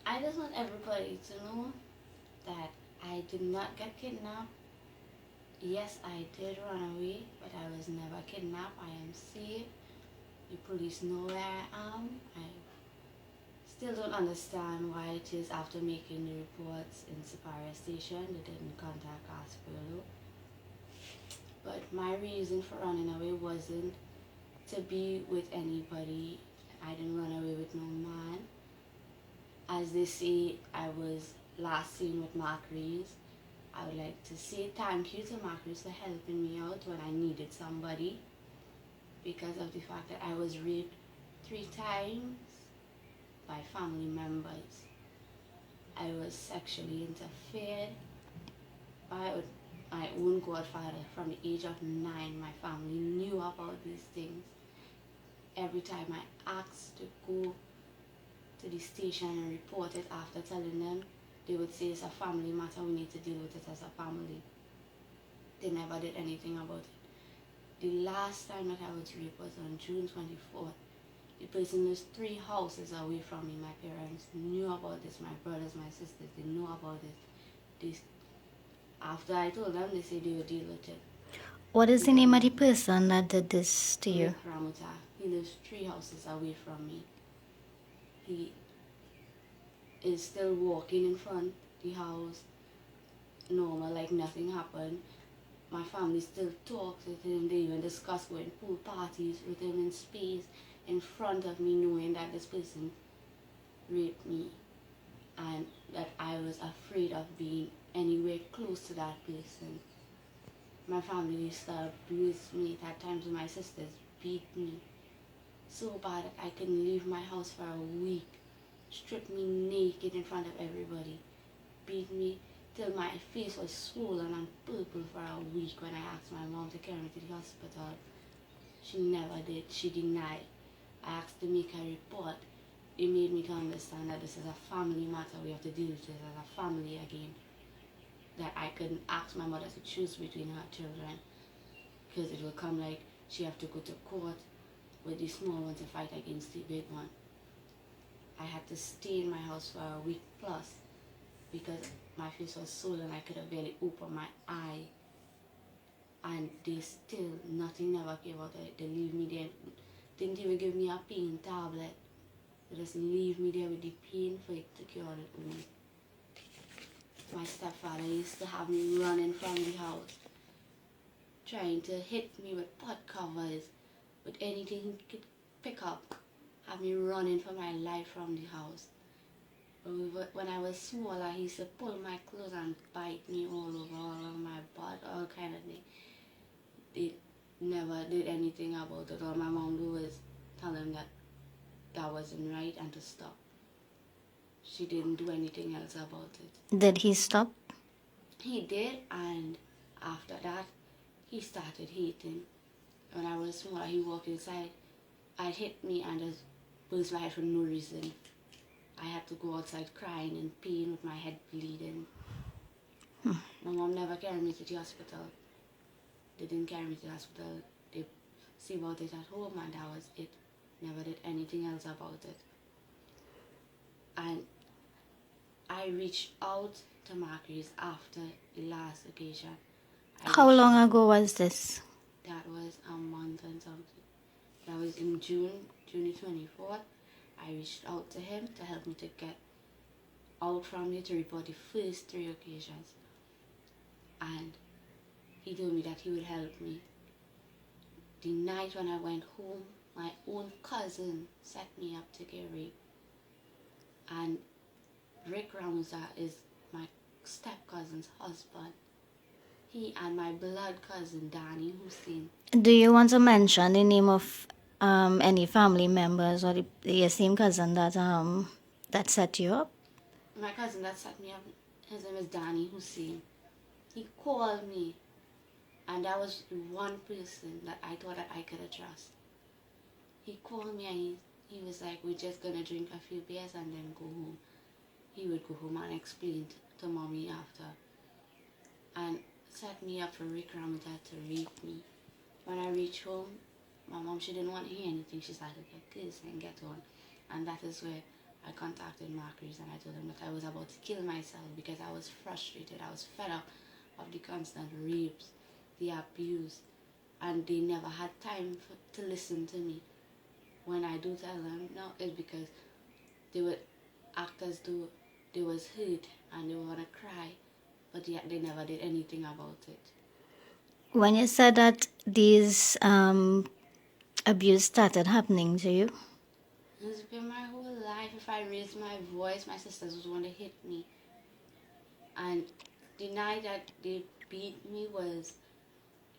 I just want everybody to know that I did not get kidnapped. Yes, I did run away, but I was never kidnapped. I am safe. The police know where I am. I still don't understand why it is after making the reports in Superior Station, they didn't contact us further. But my reason for running away wasn't to be with anybody. I didn't run away with no man. As they say, I was last seen with Mark Reeves. I would like to say thank you to Mark Reeves for helping me out when I needed somebody, because of the fact that I was raped 3 times by family members. I was sexually interfered by my own godfather from the age of 9. My family knew about these things. Every time I asked to go to the station and report it, after telling them, they would say it's a family matter, we need to deal with it as a family. They never did anything about it. The last time that I was raped was on June 24th. The person lives 3 houses away from me. My parents knew about this. My brothers, my sisters, they knew about it. After I told them, they said they would deal with it. What is the name of the person that did this to you? Ramuta. He lives 3 houses away from me. He is still walking in front of the house, normal, like nothing happened. My family still talks with him. They even discuss going pool parties with him in space in front of me, knowing that this person raped me and that I was afraid of being anywhere close to that person. My family used to abuse me. At times my sisters beat me so bad that I couldn't leave my house for a week. Stripped me naked in front of everybody. Beat me till my face was swollen and purple for a week. When I asked my mom to carry me to the hospital, she never did. She denied. I asked to make a report. It made me to understand that this is a family matter. We have to deal with it as a family again. That I couldn't ask my mother to choose between her children, because it will come like she have to go to court with the small one to fight against the big one. I had to stay in my house for a week plus because my face was swollen. I could have barely opened my eye. And they still, nothing never came out of it. They leave me there. Didn't even give me a pain tablet. They just leave me there with the pain for it to cure it only. My stepfather used to have me running from the house, trying to hit me with pot covers, with anything he could pick up, have me running for my life from the house. When I was smaller, he used to pull my clothes and bite me all over my butt, all kind of things. They never did anything about it. All my mom do was tell him that that wasn't right and to stop. She didn't do anything else about it. Did he stop? He did, and after that, he started hating. When I was smaller, he walked inside, I'd hit me and just burst my head for no reason. I had to go outside crying in pain with my head bleeding. My mom never carried me to the hospital. They didn't carry me to the hospital. They see about it at home, and that was it. Never did anything else about it. And I reached out to Marcus after the last occasion. How long ago was this? That was a month and something. That was in June 24th. I reached out to him to help me to get out from there to report the first 3 occasions. And he told me that he would help me. The night when I went home, my own cousin set me up to get raped. And Rick Ramusa is my step-cousin's husband. He and my blood cousin, Danny Hussein. Do you want to mention the name of any family members or the same cousin that set you up? My cousin that set me up, his name is Danny Hussein. He called me, and that was the one person that I thought that I could trust. He called me and he was like, we're just gonna drink a few beers and then go home. He would go home and explain to mommy after. And set me up for Rick Ramuta to rape me. When I reached home, my mom, she didn't want to hear anything. She started to get kiss and get on. And that is where I contacted Marcus and I told him that I was about to kill myself because I was frustrated. I was fed up of the constant rapes, the abuse, and they never had time to listen to me. When I do tell them no, it's because they would act as though they was hurt and they want to cry, but yet they never did anything about it. When you said that these abuse started happening to you, It's been my whole life. If I raised my voice, my sisters would want to hit me. And the night that they beat me was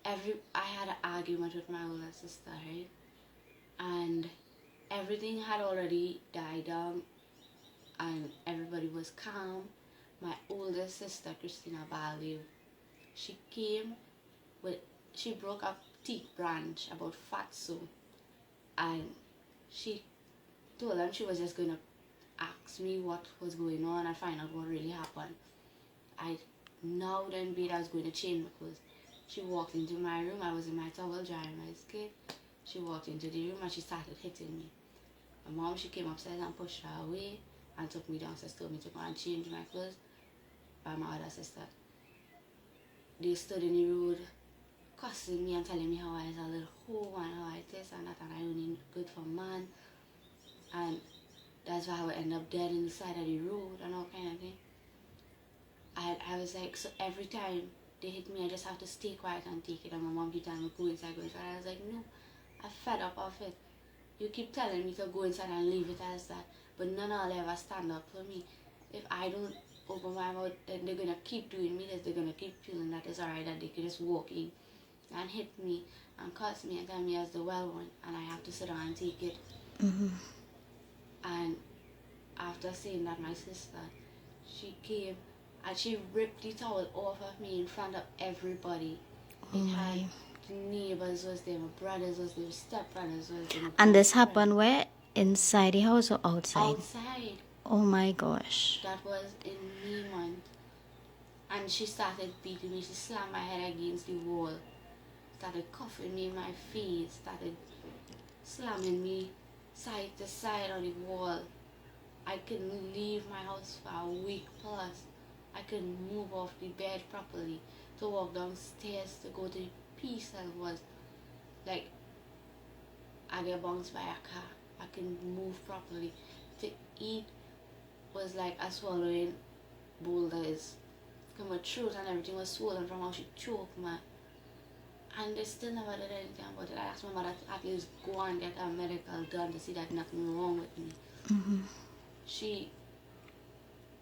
I had an argument with my older sister, right? And everything had already died down and everybody was calm. My older sister, Christina Balliw, she came she broke a teak branch about fatso, and she told them she was just going to ask me what was going on and find out what really happened. I now then beat I was going to change my clothes. She walked into my room. I was in my towel drying my skin. She walked into the room and she started hitting me. My mom, she came upstairs and pushed her away and took me downstairs, told me to go and change my clothes by my other sister. They stood in the road cussing me and telling me how I was a little hoe and how I this and that and I only good for man. And that's why I would end up dead in the side of the road and all kind of thing. I was like, so every time they hit me, I just have to stay quiet and take it. And my mom keep telling me, go inside, go inside. I was like, no, I'm fed up of it. You keep telling me to go inside and leave it as that, but none of y'all ever stand up for me. If I don't open my mouth, then they're going to keep doing me this. They're going to keep feeling that it's alright that they can just walk in and hit me and cuss me and tell me as the well one, and I have to sit down and take it. Mm-hmm. And after saying that, my sister, she came and she ripped the towel off of me in front of everybody. Oh my. The neighbors was there, my brothers was there, stepbrothers was there. And this happened where? Inside the house or outside? Outside. Oh my gosh. That was in May month. And she started beating me. She slammed my head against the wall. Started cuffing me in my face. Started slamming me side to side on the wall. I couldn't leave my house for a week plus. I couldn't move off the bed properly. To walk downstairs to go to the P-cell was like I get bounced by a car. I couldn't move properly. To eat was like a swallowing boulders. My throat and everything was swollen from how she choked me. And they still never did anything about it. I asked my mother to at least go and get a medical done to see that nothing wrong with me. Mm-hmm. She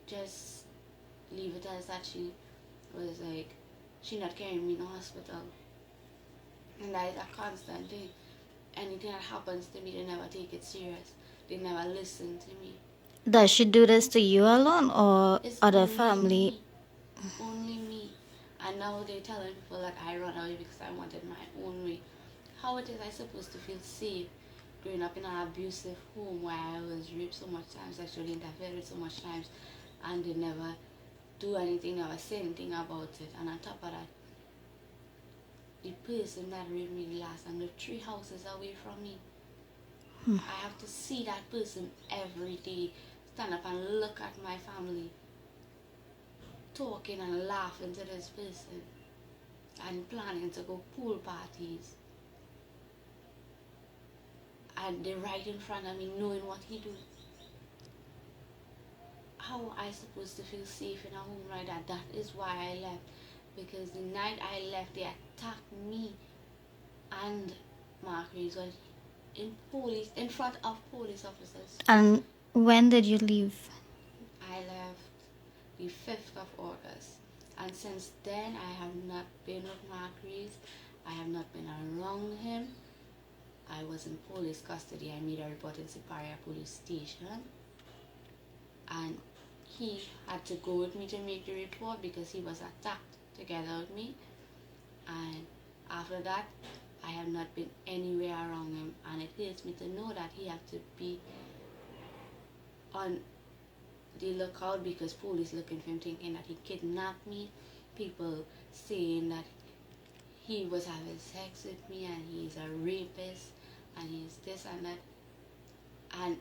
just leave it as that. She was like, she not carrying me in the hospital. And that is a constant thing. Anything that happens to me, they never take it serious. They never listen to me. Does she do this to you alone or It's other only family? me. Only me. And now they're telling people that I run away because I wanted my own way. How it is I supposed to feel safe growing up in an abusive home where I was raped so much times, sexually interfered with so much times, and they never do anything, never say anything about it. And on top of that, the person that raped me the last time lived 3 houses away from me. I have to see that person every day, stand up and look at my family, talking and laughing to this person, and planning to go pool parties. And they're right in front of me knowing what he do. How am I supposed to feel safe in a home like that? That is why I left. Because the night I left, they attacked me and Mark Reason in front of police officers. And when did you leave? I left the 5th of August. And since then, I have not been with Mark Reese. I have not been around him. I was in police custody. I made a report in Superior Police Station. And he had to go with me to make the report because he was attacked together with me. And after that, I have not been anywhere around him. And it hurts me to know that he had to be on the lookout because police looking for him thinking that he kidnapped me. People saying that he was having sex with me and he's a rapist and he's this and that. And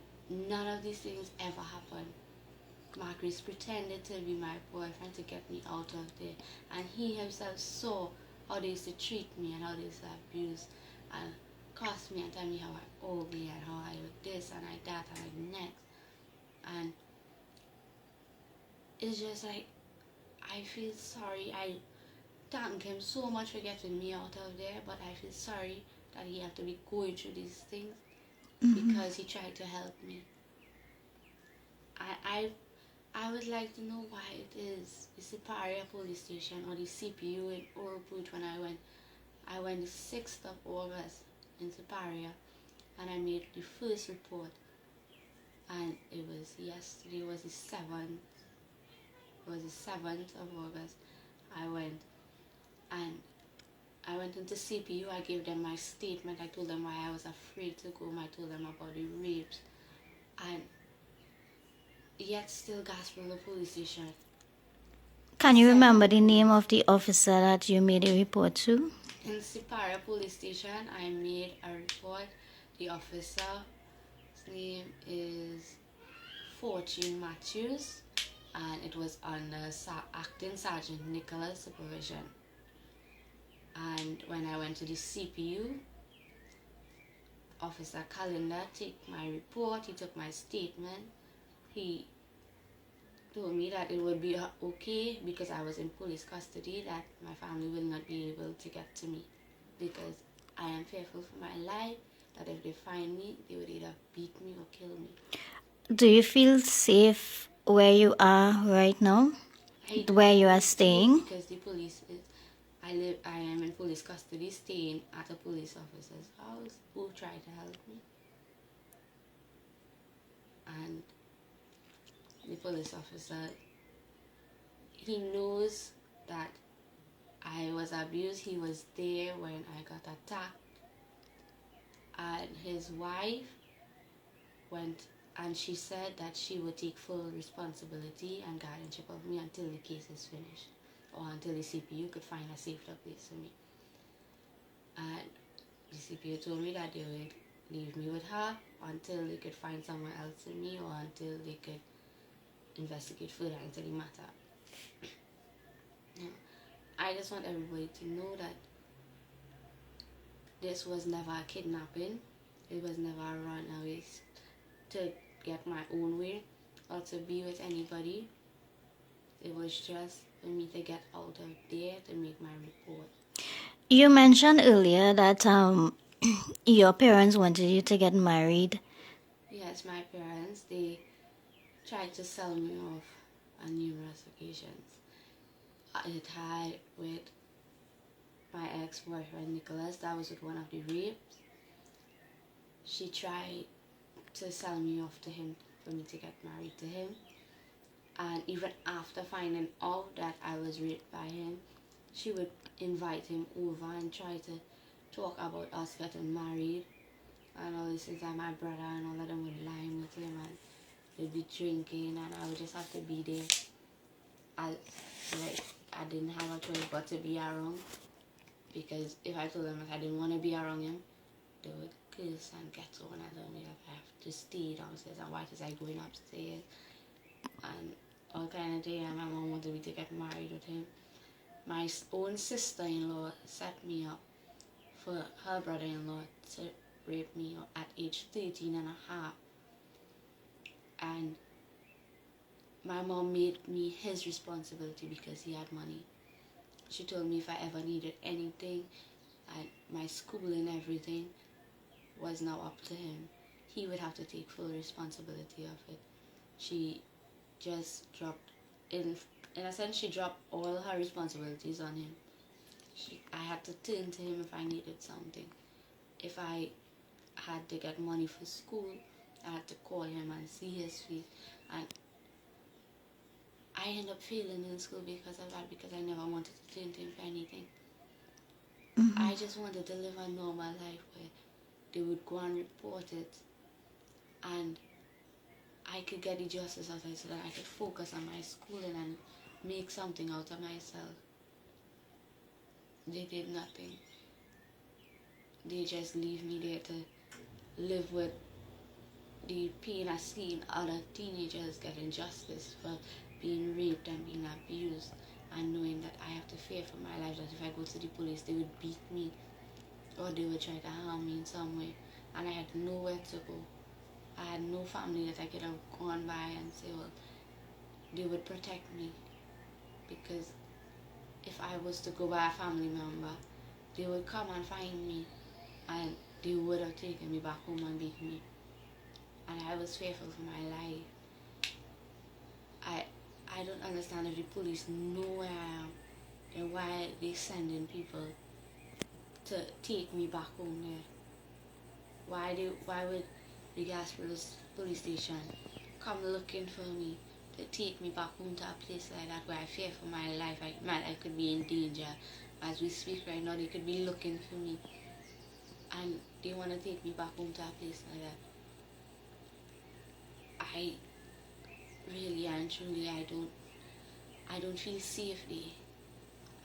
none of these things ever happened. Marcus pretended to be my boyfriend to get me out of there, and he himself saw how they used to treat me and how they used to abuse and cuss me and tell me how I ugly and how I look this and like that and like next. And it's just like, I feel sorry. I thank him so much for getting me out of there, but I feel sorry that he had to be going through these things because he tried to help me. I would like to know why it is the Siparia police station or the CPU in Orput when I went the 6th of August in Siparia and I made the first report, and it was yesterday was the 7th. It was the 7th of August. I went into CPU. I gave them my statement. I told them why I was afraid to go. I told them about the rapes, and yet still Gospel the police station. Can you remember the name of the officer that you made a report to? In Siparia police station, I made a report. The officer's name is Fortune Matthews, and it was under Acting Sergeant Nicholas' supervision. And when I went to the CPU, Officer Calendar took my report, he took my statement. He told me that it would be okay because I was in police custody, that my family will not be able to get to me because I am fearful for my life, that if they find me, they would either beat me or kill me. Do you feel safe where you are right now? Where you are staying? Because the police is, I am in police custody, staying at a police officer's house who tried to help me. And the police officer, he knows that I was abused. He was there when I got attacked. And his wife went and she said that she would take full responsibility and guardianship of me until the case is finished or until the CPU could find a safer place for me. And the CPU told me that they would leave me with her until they could find someone else for me or until they could investigate further into the matter. I just want everybody to know that this was never a kidnapping. It was never a runaway to get my own way or to be with anybody. It was just for me to get out of there to make my report. You mentioned earlier that your parents wanted you to get married. Yes, my parents, they tried to sell me off on numerous occasions. It had with my ex-boyfriend Nicholas, that was with one of the rapes. She tried to sell me off to him for me to get married to him. And even after finding out that I was raped by him, she would invite him over and try to talk about us getting married. And all these things, like my brother and all of them would lie with him and they'd be drinking and I would just have to be there. I didn't have a choice but to be around, because if I told them that I didn't want to be around him, they would curse and get on and tell me that I have to stay downstairs and why was I going upstairs and all kind of thing. And my mom wanted me to get married with him. My own sister-in-law set me up for her brother-in-law to rape me at age 13 and a half. And my mom made me his responsibility because he had money. She told me if I ever needed anything, and my school and everything was now up to him. He would have to take full responsibility of it. She just dropped, in a sense, she dropped all her responsibilities on him. I had to turn to him if I needed something. If I had to get money for school, I had to call him and see his face. And I ended up failing in school because of that, because I never wanted to turn to him for anything. I just wanted to live a normal life where they would go and report it and I could get the justice out of it so that I could focus on my schooling and make something out of myself. They did nothing. They just leave me there to live with the pain of seeing other teenagers getting justice for being raped and being abused, and knowing that I have to fear for my life, that if I go to the police they would beat me or they would try to harm me in some way, and I had nowhere to go. I had no family that I could have gone by and say, well, they would protect me, because if I was to go by a family member, they would come and find me and they would have taken me back home and beat me. And I was fearful for my life. I don't understand, if the police know where I am, then why are they sending people to take me back home there? Why would the Gasper's police station come looking for me to take me back home to a place like that where I fear for my life? I could be in danger. As we speak right now, they could be looking for me, and they want to take me back home to a place like that. I really and truly, I don't feel safety.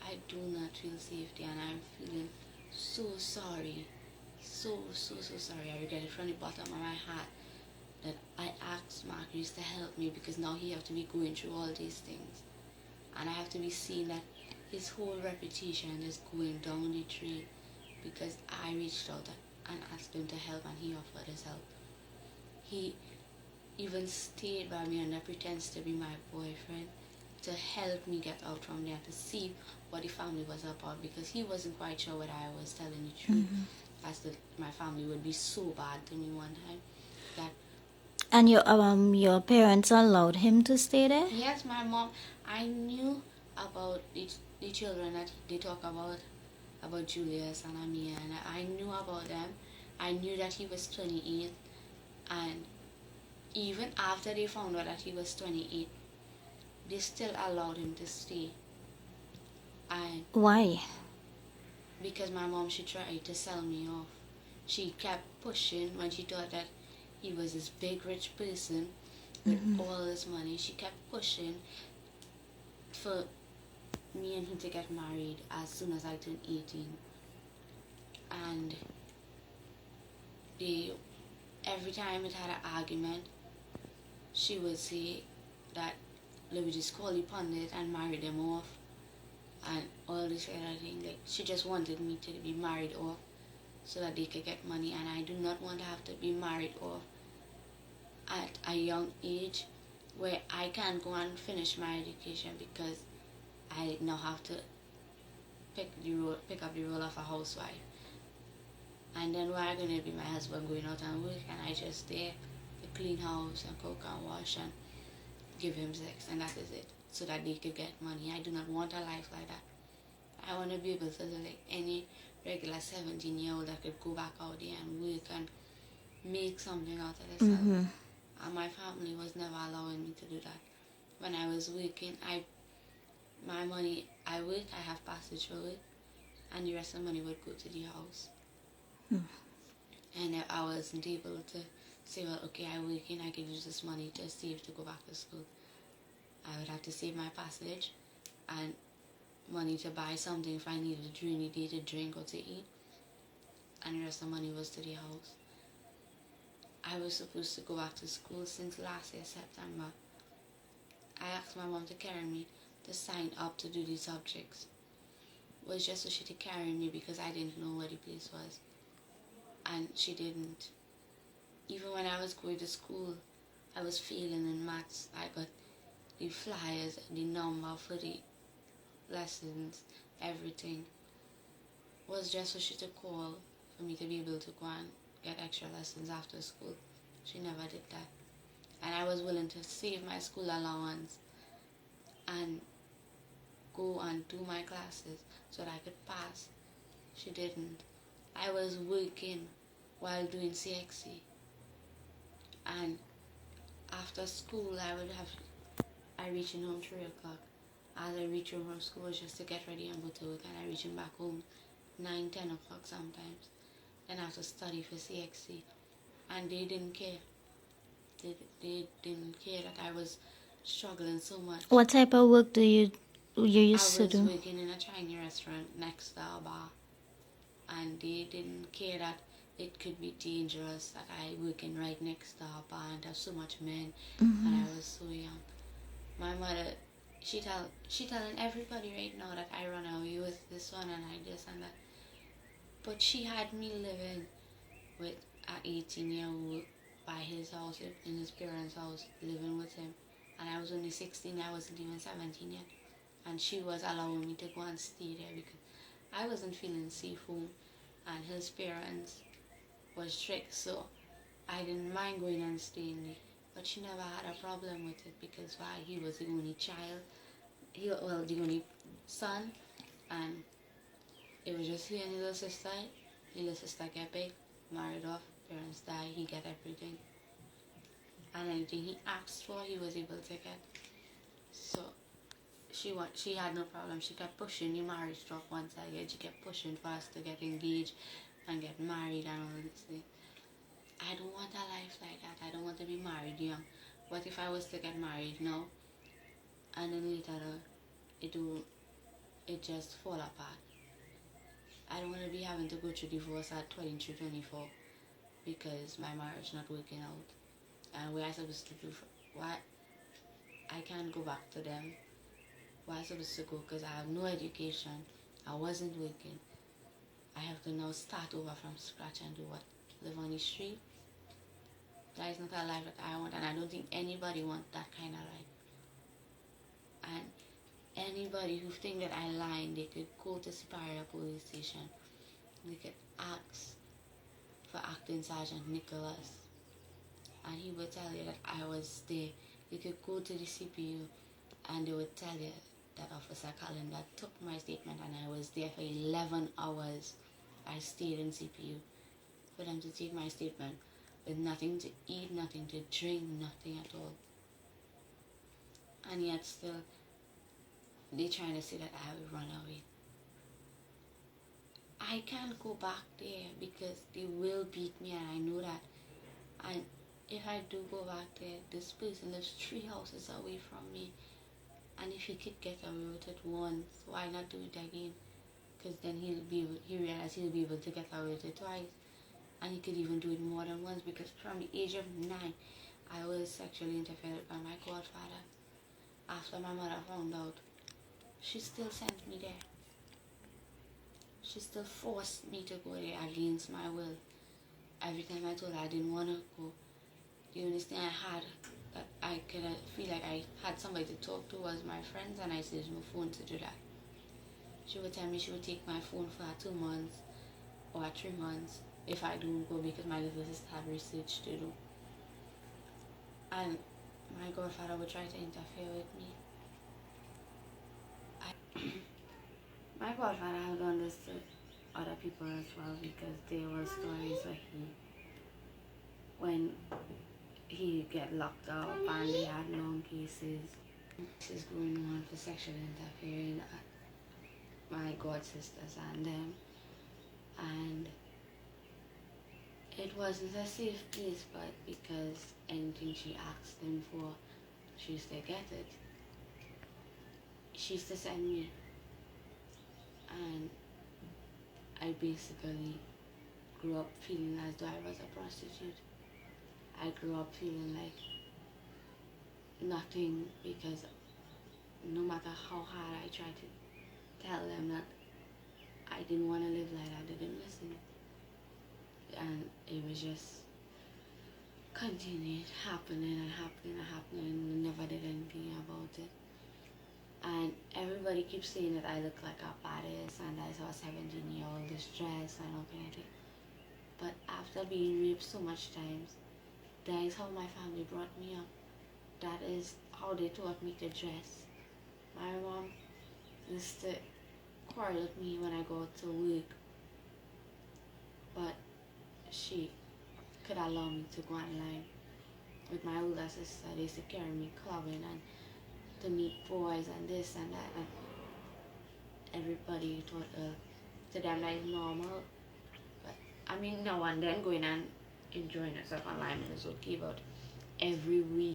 I do not feel safety, and I'm feeling so sorry. So sorry. I regret it from the bottom of my heart that I asked Marcus to help me, because now he have to be going through all these things. And I have to be seeing that his whole reputation is going down the drain, because I reached out and asked him to help, and he offered his help. He even stayed by me under pretense to be my boyfriend, to help me get out from there, to see what the family was about, because he wasn't quite sure whether I was telling the truth, as that my family would be so bad to me one time that. And your parents allowed him to stay there? Yes, my mom. I knew about the children that they talk about Julius and Amia, and I knew about them. I knew that he was 28, and even after they found out that he was 28, they still allowed him to stay. And why? Because my mom, she tried to sell me off. She kept pushing when she thought that he was this big rich person with all this money. She kept pushing for me and him to get married as soon as I turned 18. And every time it had an argument, she would say that they would just call the pundit and marry them off, and all this kind of thing. Like, she just wanted me to be married off so that they could get money, and I do not want to have to be married off at a young age where I can't go and finish my education, because I now have to pick up the role of a housewife. And then why going to be my husband going out and work, and I just there to clean house and cook and wash and give him sex, and that is it, so that they could get money. I do not want a life like that. I want to be able to look like any regular 17-year-old that could go back out there and work and make something out of themselves. And my family was never allowing me to do that. When I was working, my money, I work, I have passage for it, and the rest of the money would go to the house. And if I wasn't able to say, well, okay, I work and I can use this money to save to go back to school, I would have to save my passage and money to buy something if I needed during the day to drink or to eat, and the rest of the money was to the house. I was supposed to go back to school since last year, September. I asked my mom to carry me to sign up to do these subjects. It was just so she could carry me, because I didn't know where the place was. And she didn't. Even when I was going to school, I was failing in maths. I got the flyers, the number for the lessons, everything. It was just so she could call for me to be able to go and get extra lessons after school. She never did that. And I was willing to save my school allowance and go and do my classes so that I could pass. She didn't. I was working while doing CXC, and after school I reaching home 3 o'clock. As I reach home from school, just to get ready and go to work, and I reaching back home 9, 10 o'clock sometimes. Then I have to study for CXC, and they didn't care. They didn't care that I was struggling so much. What type of work do you used to do? I was working in a Chinese restaurant next to a bar, and they didn't care that it could be dangerous. Like I working right next to her bar and there's so much men, Mm-hmm. and I was so young. My mother, she telling everybody right now that I run away with this one and I this and that. But she had me living with an 18-year-old by his house, in his parents' house, living with him. And I was only 16, I wasn't even 17 yet. And she was allowing me to go and stay there because I wasn't feeling safe home. And his parents was strict, so I didn't mind going and staying there. But she never had a problem with it because why? He was the only child, the only son, and it was just he and his little sister. His little sister get big, married off, parents die, he get everything. And anything he asked for, he was able to get. So she had no problem. She kept pushing the marriage talk once I get. She kept pushing for us to get engaged and get married and all this thing. I don't want a life like that. I don't want to be married young. What if I was to get married now and then later it just fall apart? I don't want to be having to go through divorce at 23, 24 because my marriage not working out. And what I supposed to do? What? I can't go back to them. Where I supposed to go? Because I have no education. I wasn't working. I have to now start over from scratch and do what? Live on the street? That is not a life that I want, and I don't think anybody wants that kind of life. And anybody who think that I lying, they could go to Superior Police Station. They could ask for Acting Sergeant Nicholas, and he would tell you that I was there. You could go to the CPU, and they would tell you that Officer Calendar took my statement, and I was there for 11 hours. I stayed in CPU for them to take my statement with nothing to eat, nothing to drink, nothing at all. And yet still, they trying to say that I will run away. I can't go back there because they will beat me, and I know that. And if I do go back there, this person lives 3 houses away from me. And if he could get away with it once, why not do it again? Because then he realized he'll be able to get away with it twice. And he could even do it more than once, because from the age of 9, I was sexually interfered by my godfather. After my mother found out, she still sent me there. She still forced me to go there against my will. Every time I told her I didn't want to go, the only thing I had that I could feel like I had somebody to talk to was my friends, and I said there's no phone to do that. She would tell me she would take my phone for 2 months or 3 months if I don't go, because my little sister had research to do. And my godfather would try to interfere with me. My godfather had understood other people as well, because there were stories when he get locked up and they had known cases going on for sexual interfering at my god sisters and them. And it wasn't a safe place, but because anything she asked them for, she used to get it. She used to send me, and I basically grew up feeling as though I was a prostitute. I grew up feeling like nothing, because no matter how hard I tried to tell them that I didn't want to live like that, they didn't listen. And it was just continued happening and happening and happening, and never did anything about it. And everybody keeps saying that I look like a badass and I saw a 17-year-old distressed and all kind of thing. But after being raped so much times, that is how my family brought me up. That is how they taught me to dress. My mom used to quarrel with me when I go out to work, but she could allow me to go online. With my older sister, they used to carry me clubbing and to meet boys and this and that, and everybody thought to them that is normal. But I mean, now and then going and enjoying yourself online is okay, but every week